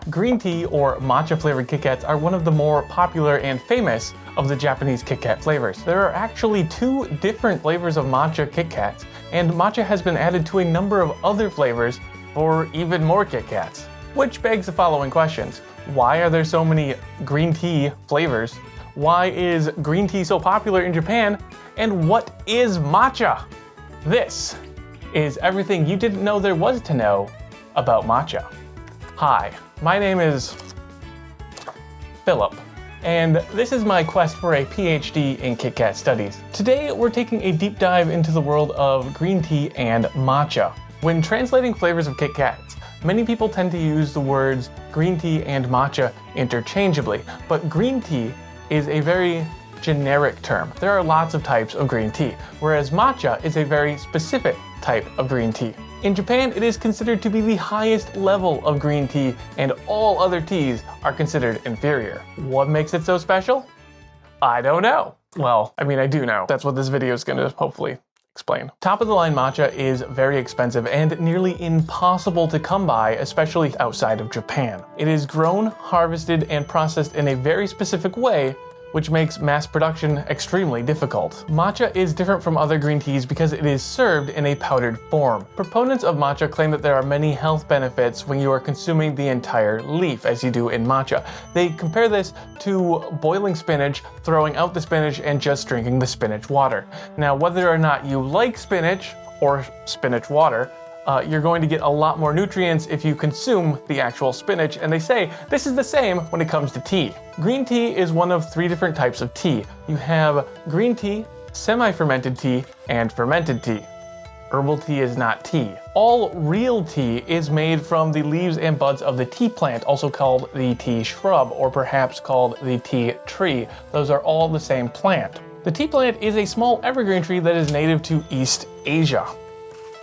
Green tea or matcha flavored KitKats are one of the more popular and famous of the Japanese KitKat flavors. There are actually 2 different flavors of matcha KitKats, and matcha has been added to a number of other flavors for even more KitKats. Which begs the following questions. Why are there so many green tea flavors? Why is green tea so popular in Japan? And what is matcha? This is everything you didn't know there was to know about matcha. Hi, my name is Philip, and this is my quest for a PhD in KitKat studies. Today, we're taking a deep dive into the world of green tea and matcha. When translating flavors of KitKats, many people tend to use the words green tea and matcha interchangeably, but green tea is a very generic term. There are lots of types of green tea, whereas matcha is a very specific type of green tea. In Japan, it is considered to be the highest level of green tea, and all other teas are considered inferior. What makes it so special? I don't know. Well, I mean, I do know. That's what this video is gonna hopefully explain. Top of the line matcha is very expensive and nearly impossible to come by, especially outside of Japan. It is grown, harvested, and processed in a very specific way, which makes mass production extremely difficult. Matcha is different from other green teas because it is served in a powdered form. Proponents of matcha claim that there are many health benefits when you are consuming the entire leaf, as you do in matcha. They compare this to boiling spinach, throwing out the spinach, and just drinking the spinach water. Now, whether or not you like spinach or spinach water, you're going to get a lot more nutrients if you consume the actual spinach, and they say this is the same when it comes to tea. Green tea is one of 3 different types of tea. You have green tea, semi-fermented tea, and fermented tea. Herbal tea is not tea. All real tea is made from the leaves and buds of the tea plant, also called the tea shrub, or perhaps called the tea tree. Those are all the same plant. The tea plant is a small evergreen tree that is native to East Asia.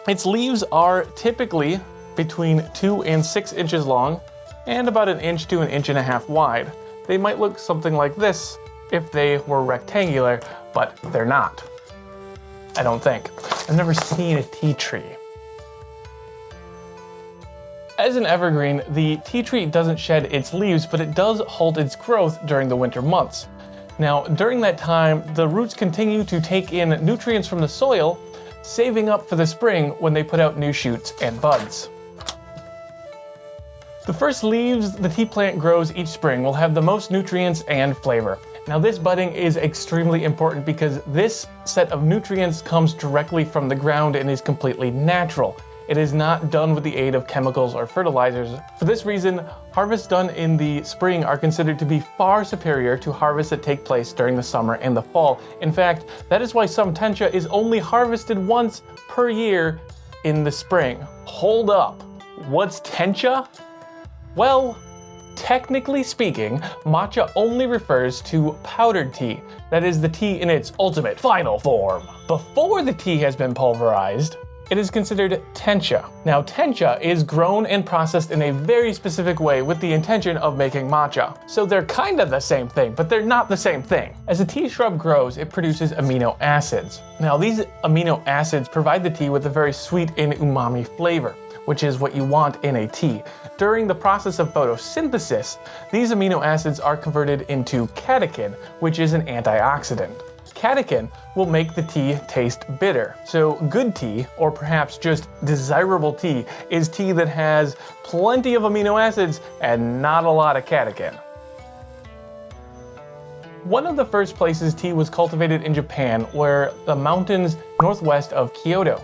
Its leaves are typically between 2 and 6 inches long and about 1 inch to 1.5 inches wide. They might look something like this if they were rectangular, but they're not. I don't think. I've never seen a tea tree. As an evergreen, the tea tree doesn't shed its leaves, but it does halt its growth during the winter months. Now, during that time, the roots continue to take in nutrients from the soil, saving up for the spring when they put out new shoots and buds. The first leaves the tea plant grows each spring will have the most nutrients and flavor. Now, this budding is extremely important because this set of nutrients comes directly from the ground and is completely natural. It is not done with the aid of chemicals or fertilizers. For this reason, harvests done in the spring are considered to be far superior to harvests that take place during the summer and the fall. In fact, that is why some tencha is only harvested once per year in the spring. Hold up, what's tencha? Well, technically speaking, matcha only refers to powdered tea. That is the tea in its ultimate final form. Before the tea has been pulverized, it is considered tencha. Now, tencha is grown and processed in a very specific way with the intention of making matcha. So they're kind of the same thing, but they're not the same thing. As a tea shrub grows, it produces amino acids. Now, these amino acids provide the tea with a very sweet and umami flavor, which is what you want in a tea. During the process of photosynthesis, these amino acids are converted into catechin, which is an antioxidant. Catechin will make the tea taste bitter. So good tea, or perhaps just desirable tea, is tea that has plenty of amino acids and not a lot of catechin. One of the first places tea was cultivated in Japan were the mountains northwest of Kyoto.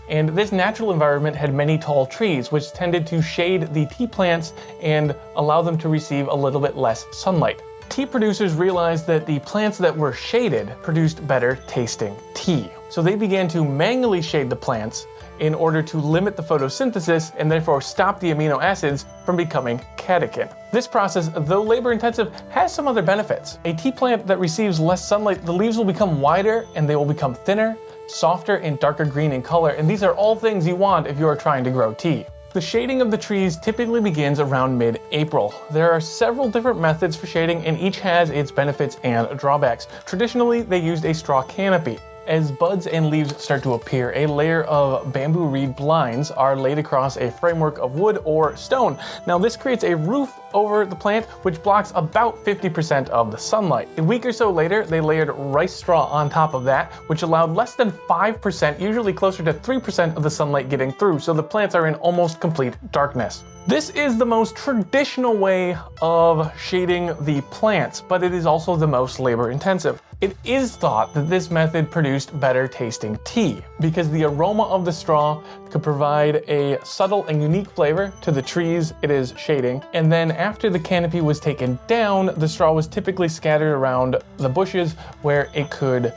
And this natural environment had many tall trees, which tended to shade the tea plants and allow them to receive a little bit less sunlight. Tea producers realized that the plants that were shaded produced better tasting tea. So they began to manually shade the plants in order to limit the photosynthesis and therefore stop the amino acids from becoming catechin. This process, though labor intensive, has some other benefits. A tea plant that receives less sunlight, the leaves will become wider and they will become thinner, softer, and darker green in color, and these are all things you want if you are trying to grow tea. The shading of the trees typically begins around mid-April. There are several different methods for shading and each has its benefits and drawbacks. Traditionally, they used a straw canopy. As buds and leaves start to appear, a layer of bamboo reed blinds are laid across a framework of wood or stone. Now this creates a roof over the plant, which blocks about 50% of the sunlight. A week or so later, they layered rice straw on top of that, which allowed less than 5%, usually closer to 3% of the sunlight getting through, so the plants are in almost complete darkness. This is the most traditional way of shading the plants, but it is also the most labor intensive. It is thought that this method produced better tasting tea because the aroma of the straw could provide a subtle and unique flavor to the trees it is shading. And then after the canopy was taken down, the straw was typically scattered around the bushes where it could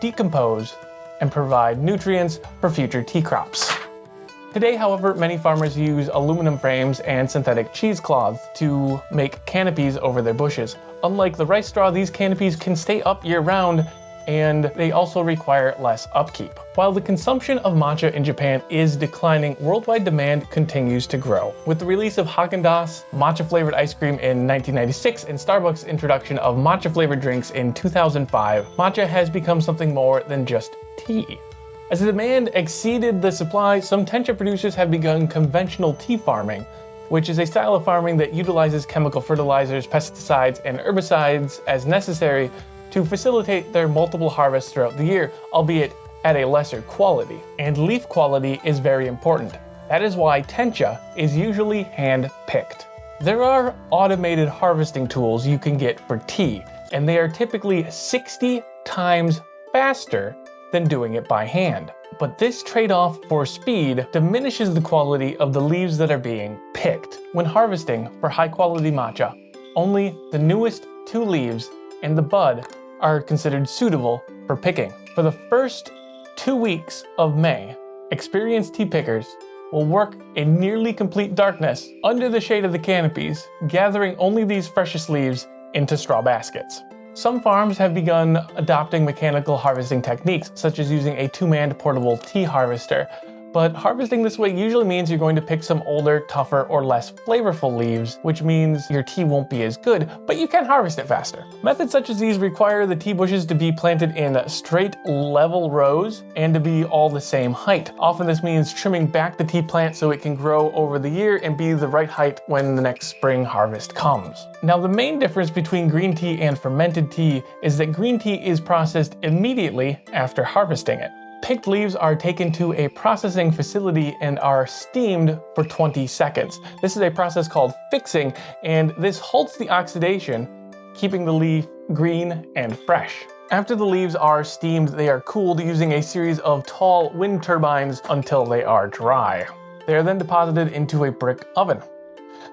decompose and provide nutrients for future tea crops. Today, however, many farmers use aluminum frames and synthetic cheesecloths to make canopies over their bushes. Unlike the rice straw, these canopies can stay up year-round, and they also require less upkeep. While the consumption of matcha in Japan is declining, worldwide demand continues to grow. With the release of Haagen-Dazs matcha-flavored ice cream in 1996 and Starbucks' introduction of matcha-flavored drinks in 2005, matcha has become something more than just tea. As the demand exceeded the supply, some tencha producers have begun conventional tea farming, which is a style of farming that utilizes chemical fertilizers, pesticides, and herbicides as necessary to facilitate their multiple harvests throughout the year, albeit at a lesser quality. And leaf quality is very important. That is why tencha is usually hand-picked. There are automated harvesting tools you can get for tea, and they are typically 60 times faster than doing it by hand. But this trade-off for speed diminishes the quality of the leaves that are being picked. When harvesting for high-quality matcha, only the newest 2 leaves and the bud are considered suitable for picking. For the first 2 weeks of May, experienced tea pickers will work in nearly complete darkness under the shade of the canopies, gathering only these freshest leaves into straw baskets. Some farms have begun adopting mechanical harvesting techniques, such as using a 2-man portable tea harvester. But harvesting this way usually means you're going to pick some older, tougher, or less flavorful leaves, which means your tea won't be as good, but you can harvest it faster. Methods such as these require the tea bushes to be planted in straight, level rows and to be all the same height. Often this means trimming back the tea plant so it can grow over the year and be the right height when the next spring harvest comes. Now, the main difference between green tea and fermented tea is that green tea is processed immediately after harvesting it. Picked leaves are taken to a processing facility and are steamed for 20 seconds. This is a process called fixing, and this halts the oxidation, keeping the leaf green and fresh. After the leaves are steamed, they are cooled using a series of tall wind turbines until they are dry. They are then deposited into a brick oven.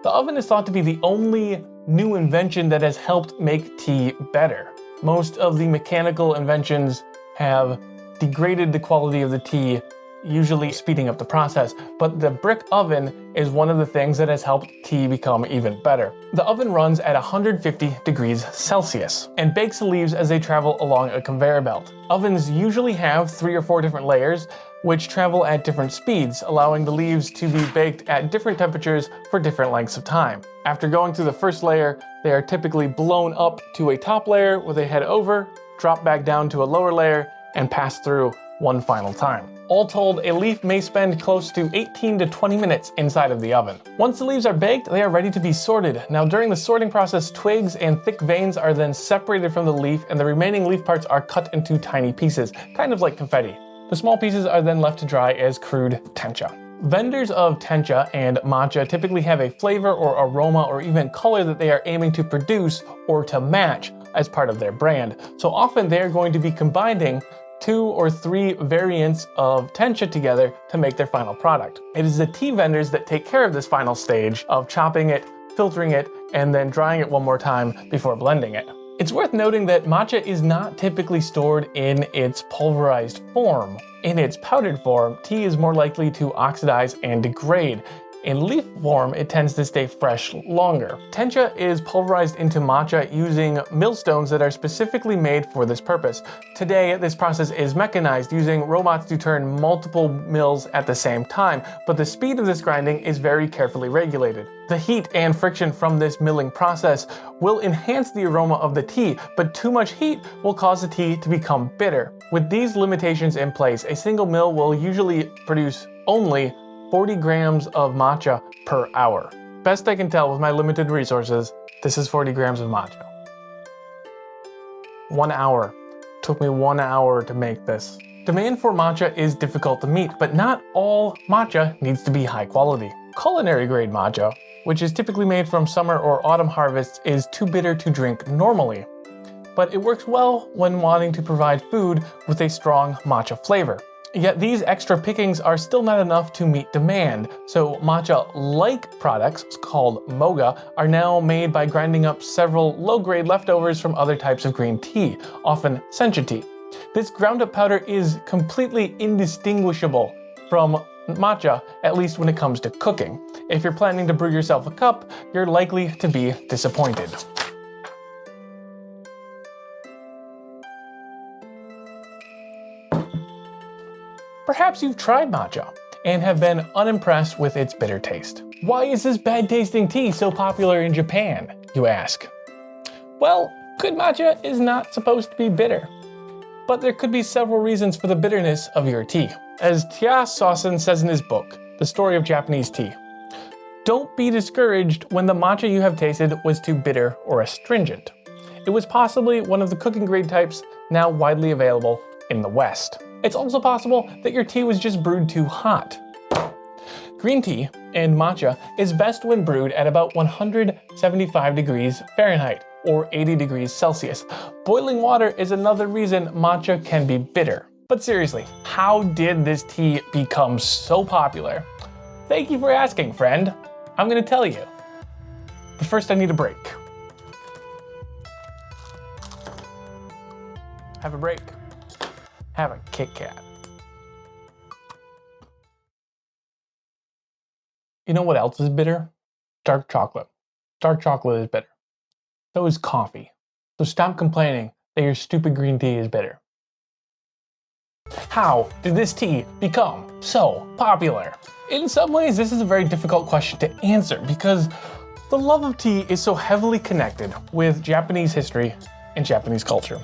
The oven is thought to be the only new invention that has helped make tea better. Most of the mechanical inventions have degraded the quality of the tea, usually speeding up the process, but the brick oven is one of the things that has helped tea become even better. The oven runs at 150 degrees Celsius and bakes the leaves as they travel along a conveyor belt. Ovens usually have 3 or 4 different layers, which travel at different speeds, allowing the leaves to be baked at different temperatures for different lengths of time. After going through the first layer, they are typically blown up to a top layer where they head over, drop back down to a lower layer, and pass through one final time. All told, a leaf may spend close to 18 to 20 minutes inside of the oven. Once the leaves are baked, they are ready to be sorted. Now, during the sorting process, twigs and thick veins are then separated from the leaf, and the remaining leaf parts are cut into tiny pieces, kind of like confetti. The small pieces are then left to dry as crude tencha. Vendors of tencha and matcha typically have a flavor or aroma or even color that they are aiming to produce or to match as part of their brand. So often they are going to be combining 2 or 3 variants of tencha together to make their final product. It is the tea vendors that take care of this final stage of chopping it, filtering it, and then drying it one more time before blending it. It's worth noting that matcha is not typically stored in its pulverized form. In its powdered form, tea is more likely to oxidize and degrade. In leaf form, it tends to stay fresh longer. Tencha is pulverized into matcha using millstones that are specifically made for this purpose. Today, this process is mechanized using robots to turn multiple mills at the same time, but the speed of this grinding is very carefully regulated. The heat and friction from this milling process will enhance the aroma of the tea, but too much heat will cause the tea to become bitter. With these limitations in place, a single mill will usually produce only 40 grams of matcha per hour. Best I can tell with my limited resources, this is 40 grams of matcha. 1 hour. Took me 1 hour to make this. Demand for matcha is difficult to meet, but not all matcha needs to be high quality. Culinary grade matcha, which is typically made from summer or autumn harvests, is too bitter to drink normally. But it works well when wanting to provide food with a strong matcha flavor. Yet these extra pickings are still not enough to meet demand, so matcha-like products, called moga, are now made by grinding up several low-grade leftovers from other types of green tea, often sencha tea. This ground-up powder is completely indistinguishable from matcha, at least when it comes to cooking. If you're planning to brew yourself a cup, you're likely to be disappointed. Perhaps you've tried matcha and have been unimpressed with its bitter taste. Why is this bad-tasting tea so popular in Japan, you ask? Well, good matcha is not supposed to be bitter, but there could be several reasons for the bitterness of your tea. As Tia Sosen says in his book, The Story of Japanese Tea, don't be discouraged when the matcha you have tasted was too bitter or astringent. It was possibly one of the cooking grade types now widely available in the West. It's also possible that your tea was just brewed too hot. Green tea and matcha is best when brewed at about 175 degrees Fahrenheit or 80 degrees Celsius. Boiling water is another reason matcha can be bitter. But seriously, how did this tea become so popular? Thank you for asking, friend. I'm gonna tell you. But first I need a break. Have a break. Have a KitKat. You know what else is bitter? Dark chocolate. Dark chocolate is bitter. So is coffee. So stop complaining that your stupid green tea is bitter. How did this tea become so popular? In some ways, this is a very difficult question to answer because the love of tea is so heavily connected with Japanese history and Japanese culture.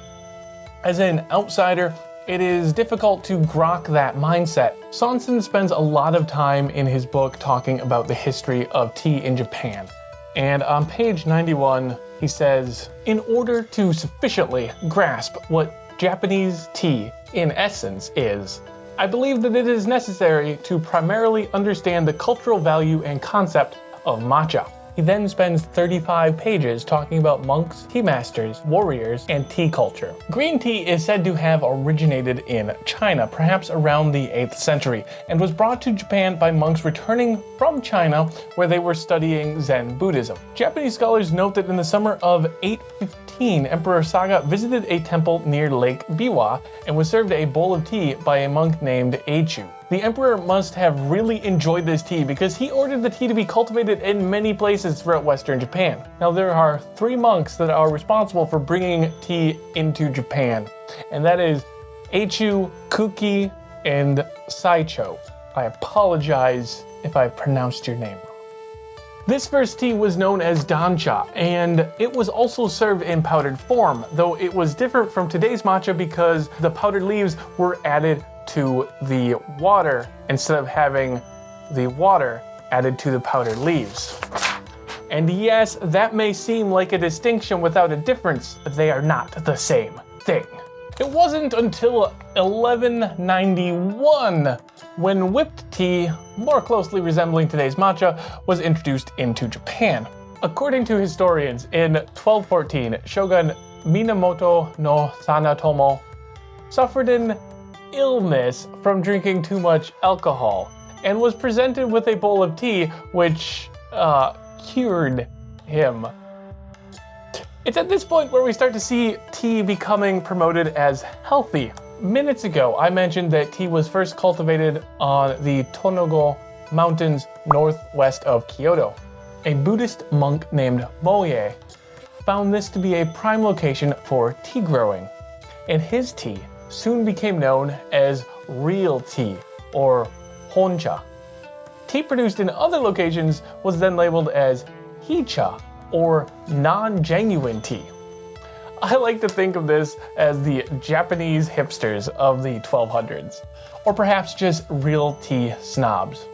As an outsider, it is difficult to grok that mindset. Sonsen spends a lot of time in his book talking about the history of tea in Japan. And on page 91, he says, in order to sufficiently grasp what Japanese tea in essence is, I believe that it is necessary to primarily understand the cultural value and concept of matcha. He then spends 35 pages talking about monks, tea masters, warriors, and tea culture. Green tea is said to have originated in China, perhaps around the 8th century, and was brought to Japan by monks returning from China where they were studying Zen Buddhism. Japanese scholars note that in the summer of 815, Emperor Saga visited a temple near Lake Biwa and was served a bowl of tea by a monk named Eichu. The emperor must have really enjoyed this tea because he ordered the tea to be cultivated in many places throughout Western Japan. Now there are 3 monks that are responsible for bringing tea into Japan, and that is Eichu, Kuki, and Saicho. I apologize if I've pronounced your name wrong. This first tea was known as dancha, and it was also served in powdered form, though it was different from today's matcha because the powdered leaves were added to the water instead of having the water added to the powdered leaves. And yes, that may seem like a distinction without a difference, but they are not the same thing. It wasn't until 1191 when whipped tea, more closely resembling today's matcha, was introduced into Japan. According to historians, in 1214, Shogun Minamoto no Sanetomo suffered an illness from drinking too much alcohol and was presented with a bowl of tea which cured him. It's at this point where we start to see tea becoming promoted as healthy. Minutes ago, I mentioned that tea was first cultivated on the Tonogo mountains northwest of Kyoto. A Buddhist monk named Moye found this to be a prime location for tea growing, and his tea soon became known as real tea, or honcha. Tea produced in other locations was then labeled as hicha, or non-genuine tea. I like to think of this as the Japanese hipsters of the 1200s, or perhaps just real tea snobs.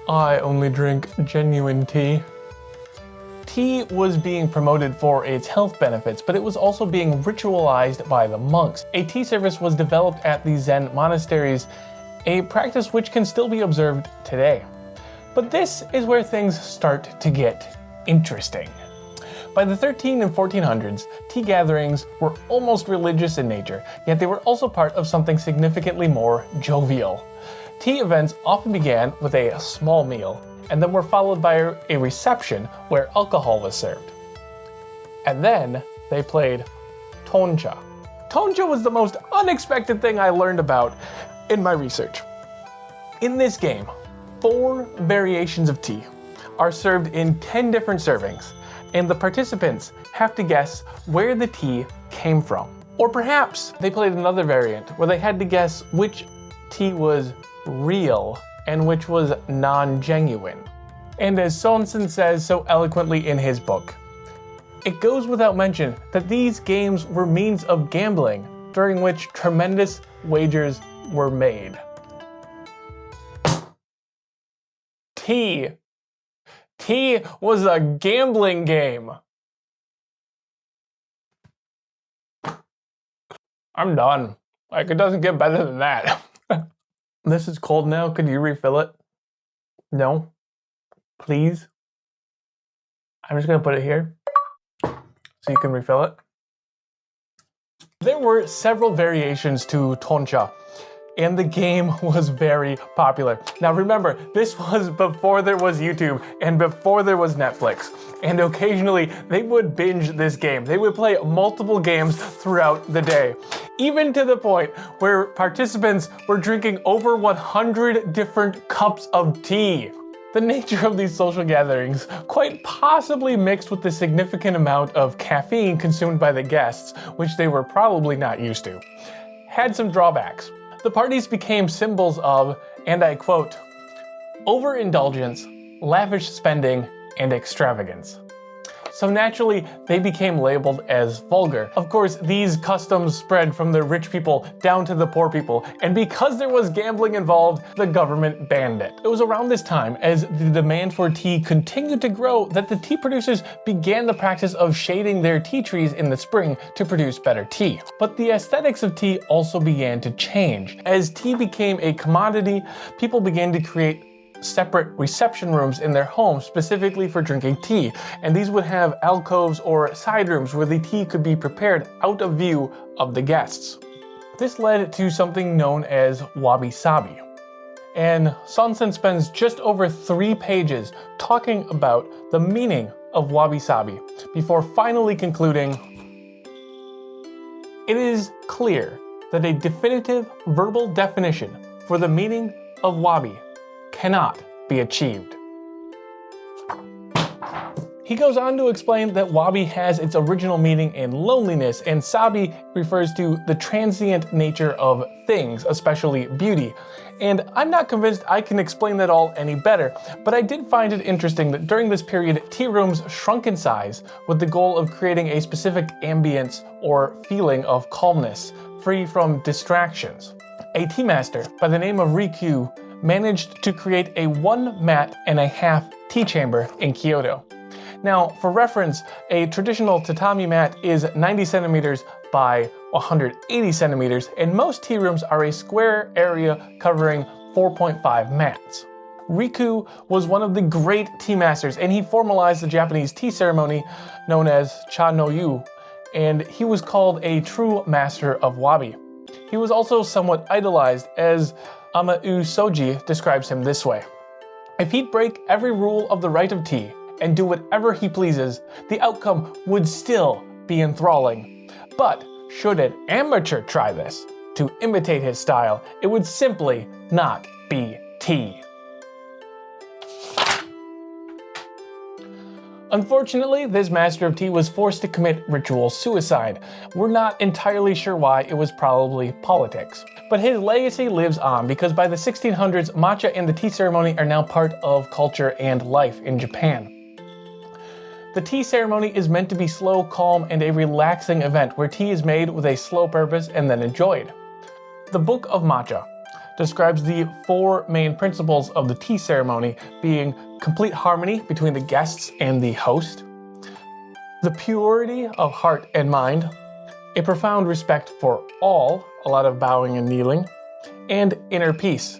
I only drink genuine tea. Tea was being promoted for its health benefits, but it was also being ritualized by the monks. A tea service was developed at the Zen monasteries, a practice which can still be observed today. But this is where things start to get interesting. By the 1300s and 1400s, tea gatherings were almost religious in nature, yet they were also part of something significantly more jovial. Tea events often began with a small meal, and then were followed by a reception where alcohol was served. And then they played toncha. Toncha was the most unexpected thing I learned about in my research. In this game, 4 variations of tea are served in 10 different servings, and the participants have to guess where the tea came from. Or perhaps they played another variant where they had to guess which tea was real and which was non-genuine. And as Sonsen says so eloquently in his book, it goes without mention that these games were means of gambling during which tremendous wagers were made. Tea. Tea was a gambling game. I'm done. Like, it doesn't get better than that. This is cold now. Could you refill it? No? Please? I'm just gonna put it here so you can refill it. There were several variations to toncha, and the game was very popular. Now remember, this was before there was YouTube and before there was Netflix, and occasionally they would binge this game. They would play multiple games throughout the day, even to the point where participants were drinking over 100 different cups of tea. The nature of these social gatherings, quite possibly mixed with the significant amount of caffeine consumed by the guests, which they were probably not used to, had some drawbacks. The parties became symbols of, and I quote, overindulgence, lavish spending, and extravagance. So naturally, they became labeled as vulgar. Of course, these customs spread from the rich people down to the poor people, and because there was gambling involved, the government banned it. It was around this time, as the demand for tea continued to grow, that the tea producers began the practice of shading their tea trees in the spring to produce better tea. But the aesthetics of tea also began to change. As tea became a commodity, people began to create separate reception rooms in their homes specifically for drinking tea, and these would have alcoves or side rooms where the tea could be prepared out of view of the guests. This led to something known as wabi-sabi, and Sonsen spends just over 3 pages talking about the meaning of wabi-sabi before finally concluding, it is clear that a definitive verbal definition for the meaning of wabi cannot be achieved. He goes on to explain that wabi has its original meaning in loneliness, and sabi refers to the transient nature of things, especially beauty. And I'm not convinced I can explain that all any better, but I did find it interesting that during this period, tea rooms shrunk in size with the goal of creating a specific ambience or feeling of calmness, free from distractions. A tea master by the name of Riku managed to create a 1.5 mat tea chamber in Kyoto. Now, for reference, a traditional tatami mat is 90 centimeters by 180 centimeters, and most tea rooms are a square area covering 4.5 mats. Riku was one of the great tea masters, and he formalized the Japanese tea ceremony known as cha no yu, and he was called a true master of wabi. He was also somewhat idolized, as Amau Soji describes him this way. If he'd break every rule of the rite of tea and do whatever he pleases, the outcome would still be enthralling. But should an amateur try this, to imitate his style, it would simply not be tea. Unfortunately, this master of tea was forced to commit ritual suicide. We're not entirely sure why. It was probably politics. But his legacy lives on because by the 1600s, matcha and the tea ceremony are now part of culture and life in Japan. The tea ceremony is meant to be slow, calm, and a relaxing event where tea is made with a slow purpose and then enjoyed. The Book of Matcha describes the 4 main principles of the tea ceremony being complete harmony between the guests and the host, the purity of heart and mind, a profound respect for all, a lot of bowing and kneeling, and inner peace.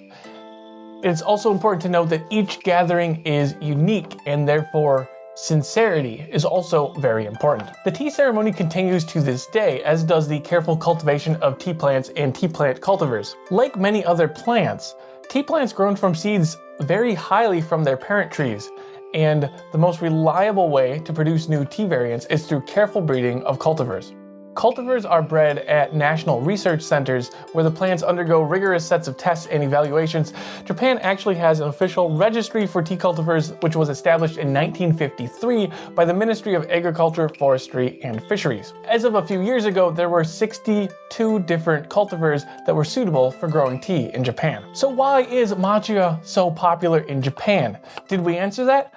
It's also important to note that each gathering is unique and therefore sincerity is also very important. The tea ceremony continues to this day, as does the careful cultivation of tea plants and tea plant cultivars. Like many other plants, tea plants grown from seeds vary highly from their parent trees, and the most reliable way to produce new tea variants is through careful breeding of cultivars. Cultivars are bred at national research centers where the plants undergo rigorous sets of tests and evaluations. Japan actually has an official registry for tea cultivars, which was established in 1953 by the Ministry of Agriculture, Forestry, and Fisheries. As of a few years ago, there were 62 different cultivars that were suitable for growing tea in Japan. So why is matcha so popular in Japan? Did we answer that?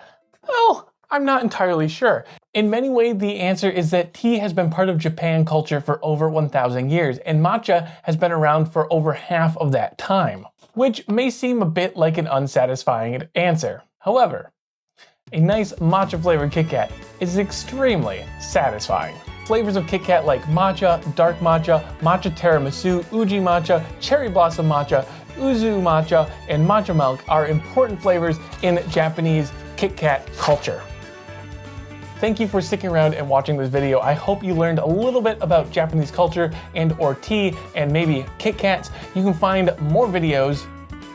Well, I'm not entirely sure. In many ways, the answer is that tea has been part of Japan culture for over 1,000 years, and matcha has been around for over half of that time, which may seem a bit like an unsatisfying answer. However, a nice matcha-flavored KitKat is extremely satisfying. Flavors of KitKat like matcha, dark matcha, matcha tiramisu, uji matcha, cherry blossom matcha, uzu matcha, and matcha milk are important flavors in Japanese KitKat culture. Thank you for sticking around and watching this video. I hope you learned a little bit about Japanese culture and or tea and maybe KitKats. You can find more videos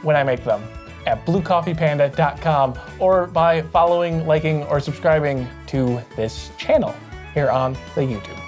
when I make them at bluecoffeepanda.com or by following, liking, or subscribing to this channel here on the YouTube.